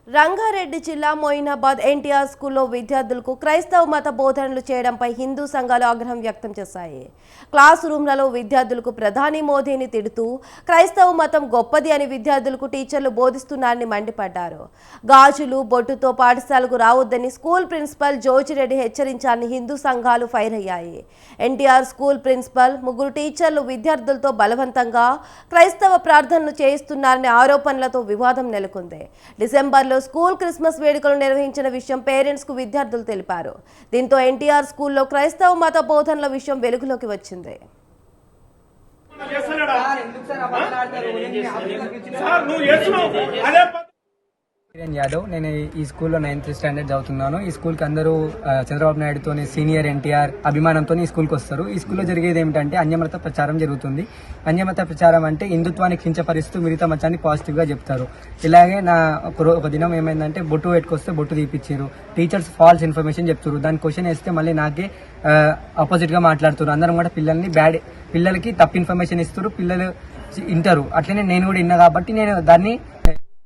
రంగారెడ్డి జిల్లా మొయినాబాద్ ఎన్టీఆర్ స్కూల్లో విద్యార్థులకు క్రైస్తవ మత బోధనలు చేయడంపై హిందూ సంఘాలు ఆగ్రహం వ్యక్తం చేశాయి. క్లాస్ రూమ్లలో విద్యార్థులకు ప్రధాని మోదీని తిడుతూ క్రైస్తవ మతం గొప్పది అని విద్యార్థులకు టీచర్లు బోధిస్తున్నారని మండిపడ్డారు. గాజులు బొట్టుతో పాఠశాలకు రావద్దని స్కూల్ ప్రిన్సిపల్ జోజిరెడ్డి హెచ్చరించారని హిందూ సంఘాలు ఫైర్ అయ్యాయి. ఎన్టీఆర్ స్కూల్ ప్రిన్సిపల్ ముగ్గురు టీచర్లు విద్యార్థులతో బలవంతంగా క్రైస్తవ ప్రార్థనలు చేయిస్తున్నారనే ఆరోపణలతో వివాదం నెలకొంది. డిసెంబర్లో స్కూల్ క్రిస్మస్ వేడుకలు నిర్వహించిన విషయం పేరెంట్స్ కు విద్యార్థులు తెలిపారు. దీంతో ఎన్టీఆర్ స్కూల్లో క్రైస్తవ మత బోధనల విషయం వెలుగులోకి వచ్చింది. యాదవ్, నేను ఈ స్కూల్లో 9th స్టాండర్డ్ చదువుతున్నాను. ఈ స్కూల్కి అందరూ చంద్రబాబు నాయుడుతో సీనియర్ ఎన్టీఆర్ అభిమానంతో ఈ స్కూల్కి వస్తారు. ఈ స్కూల్లో జరిగేది ఏమిటంటే అన్యమత ప్రచారం జరుగుతుంది. అన్యమత ప్రచారం అంటే హిందుత్వాన్ని కించపరుస్తూ మిగతా మతాన్ని పాజిటివ్ గా చెప్తారు. ఇలాగే ఒక దినం ఏమైందంటే బొట్టు పెట్టుకొస్తే బొట్టు తీపిచ్చారు. టీచర్స్ ఫాల్స్ ఇన్ఫర్మేషన్ చెప్తారు. దాని క్వశ్చన్ వేస్తే మళ్ళీ నాకే ఆపోజిట్ గా మాట్లాడుతారు. అందరం కూడా పిల్లలకి తప్పు ఇన్ఫర్మేషన్ ఇస్తారు. పిల్లలు వింటారు. అట్లనే నేను కూడా విన్నా కాబట్టి నేను దాన్ని